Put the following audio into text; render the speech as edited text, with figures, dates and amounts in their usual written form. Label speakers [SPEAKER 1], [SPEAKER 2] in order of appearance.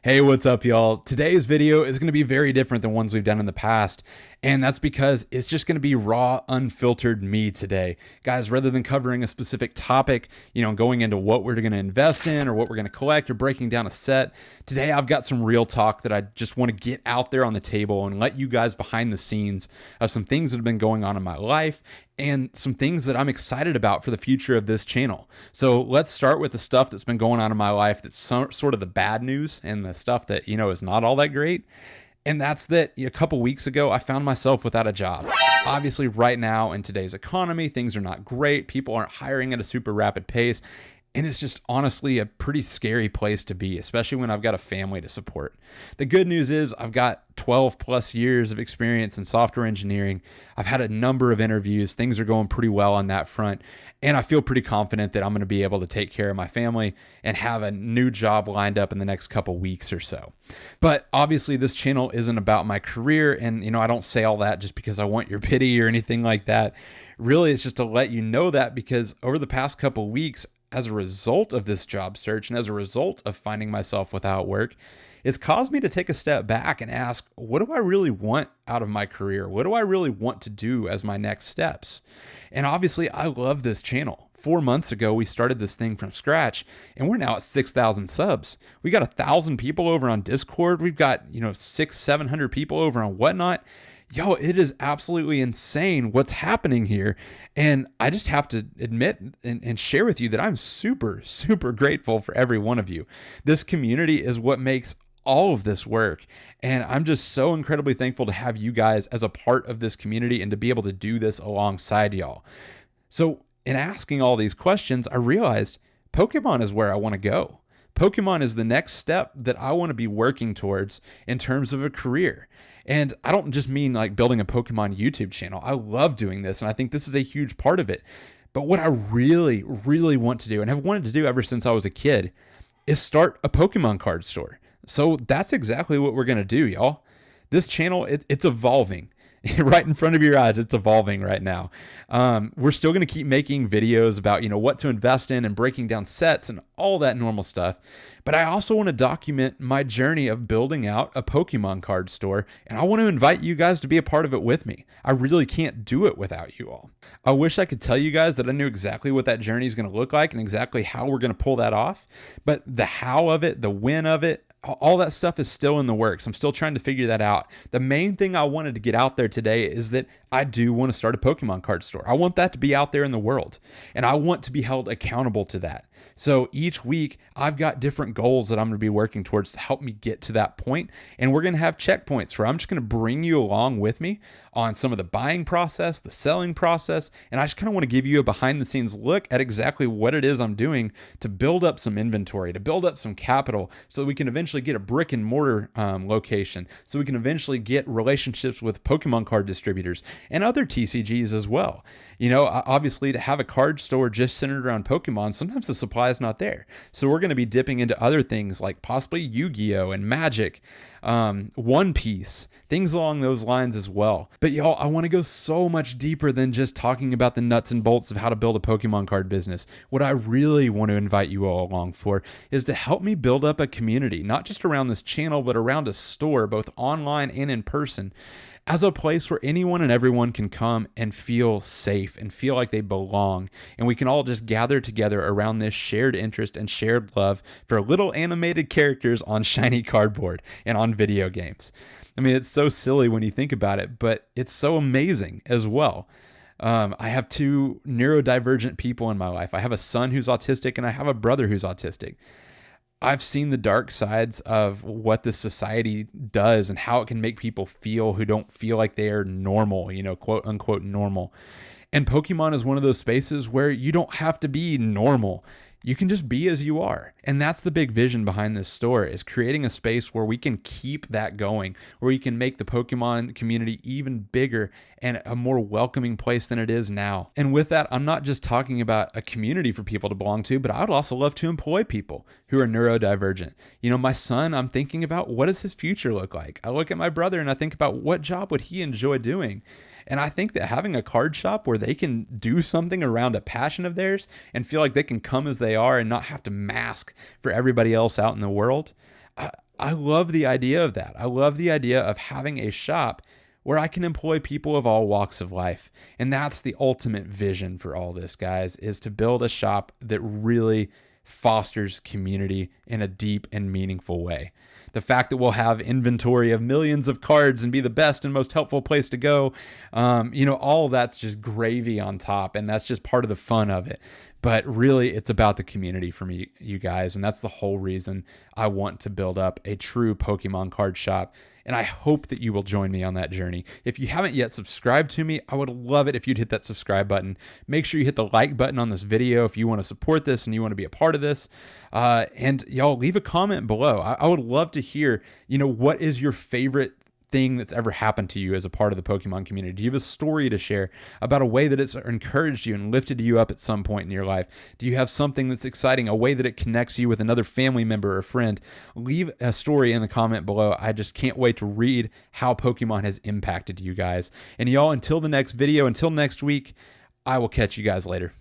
[SPEAKER 1] Hey, what's up, y'all? Today's video is going to be very different than ones we've done in the past, and that's because it's just going to be raw, unfiltered me today. Guys, rather than covering a specific topic, going into what we're going to invest in or what we're going to collect or breaking down a set, today I've got some real talk that I just want to get out there on the table and let you guys behind the scenes of some things that have been going on in my life and some things that I'm excited about for the future of this channel. So let's start with the stuff that's been going on in my life that's sort of the bad news and the stuff that, is not all that great. And that's that a couple weeks ago, I found myself without a job. Obviously, right now in today's economy, things are not great. People aren't hiring at a super rapid pace. And it's just honestly a pretty scary place to be, especially when I've got a family to support. The good news is I've got 12 plus years of experience in software engineering. I've had a number of interviews. Things are going pretty well on that front. And I feel pretty confident that I'm going to be able to take care of my family and have a new job lined up in the next couple weeks or so. But obviously this channel isn't about my career. And, I don't say all that just because I want your pity or anything like that. Really, it's just to let you know that because over the past couple weeks, as a result of this job search and as a result of finding myself without work, it's caused me to take a step back and ask, what do I really want out of my career? What do I really want to do as my next steps? And obviously, I love this channel. 4 months ago, we started this thing from scratch, and we're now at 6,000 subs. We got 1,000 people over on Discord. We've got, 700 people over on Whatnot. Yo, it is absolutely insane what's happening here. And I just have to admit and share with you that I'm super, super grateful for every one of you. This community is what makes all of this work. And I'm just so incredibly thankful to have you guys as a part of this community and to be able to do this alongside y'all. So in asking all these questions, I realized Pokemon is where I want to go. Pokemon is the next step that I want to be working towards in terms of a career. And I don't just mean like building a Pokemon YouTube channel. I love doing this, and I think this is a huge part of it. But what I really, really want to do, and have wanted to do ever since I was a kid, is start a Pokemon card store. So that's exactly what we're going to do, y'all. This channel, it's evolving. Right in front of your eyes, it's evolving right now. We're still going to keep making videos about, what to invest in and breaking down sets and all that normal stuff. But I also want to document my journey of building out a Pokemon card store, and I want to invite you guys to be a part of it with me. I really can't do it without you all. I wish I could tell you guys that I knew exactly what that journey is going to look like and exactly how we're going to pull that off. But the how of it, the when of it, all that stuff is still in the works. I'm still trying to figure that out. The main thing I wanted to get out there today is that I do want to start a Pokemon card store. I want that to be out there in the world, and I want to be held accountable to that. So each week I've got different goals that I'm going to be working towards to help me get to that point. And we're going to have checkpoints where I'm just going to bring you along with me on some of the buying process, the selling process. And I just kind of want to give you a behind the scenes look at exactly what it is I'm doing to build up some inventory, to build up some capital so that we can eventually get a brick and mortar location. So we can eventually get relationships with Pokemon card distributors and other TCGs as well. Obviously to have a card store just centered around Pokemon, sometimes the supply is not there. So we're going to be dipping into other things like possibly Yu-Gi-Oh! And Magic, One Piece, things along those lines as well. But y'all, I want to go so much deeper than just talking about the nuts and bolts of how to build a Pokemon card business. What I really want to invite you all along for is to help me build up a community, not just around this channel, but around a store, both online and in person, as a place where anyone and everyone can come and feel safe and feel like they belong. And we can all just gather together around this shared interest and shared love for little animated characters on shiny cardboard and on video games. I mean, it's so silly when you think about it, but it's so amazing as well. I have two neurodivergent people in my life. I have a son who's autistic and I have a brother who's autistic. I've seen the dark sides of what this society does and how it can make people feel who don't feel like they are normal, quote unquote normal. And Pokemon is one of those spaces where you don't have to be normal. You can just be as you are. And that's the big vision behind this store, is creating a space where we can keep that going, where we can make the Pokemon community even bigger and a more welcoming place than it is now. And with that, I'm not just talking about a community for people to belong to, but I would also love to employ people who are neurodivergent. My son, I'm thinking about, what does his future look like? I look at my brother and I think about, what job would he enjoy doing? And I think that having a card shop where they can do something around a passion of theirs and feel like they can come as they are and not have to mask for everybody else out in the world, I love the idea of that. I love the idea of having a shop where I can employ people of all walks of life. And that's the ultimate vision for all this, guys, is to build a shop that really fosters community in a deep and meaningful way. The fact that we'll have inventory of millions of cards and be the best and most helpful place to go, all of that's just gravy on top, and that's just part of the fun of it. But really, it's about the community for me, you guys, and that's the whole reason I want to build up a true Pokemon card shop. And I hope that you will join me on that journey. If you haven't yet subscribed to me, I would love it if you'd hit that subscribe button. Make sure you hit the like button on this video if you want to support this and you want to be a part of this. And y'all, leave a comment below. I would love to hear, what is your favorite thing that's ever happened to you as a part of the Pokemon community? Do you have a story to share about a way that it's encouraged you and lifted you up at some point in your life? Do you have something that's exciting, a way that it connects you with another family member or friend? Leave a story in the comment below. I just can't wait to read how Pokemon has impacted you guys. And y'all, until the next video, until next week, I will catch you guys later.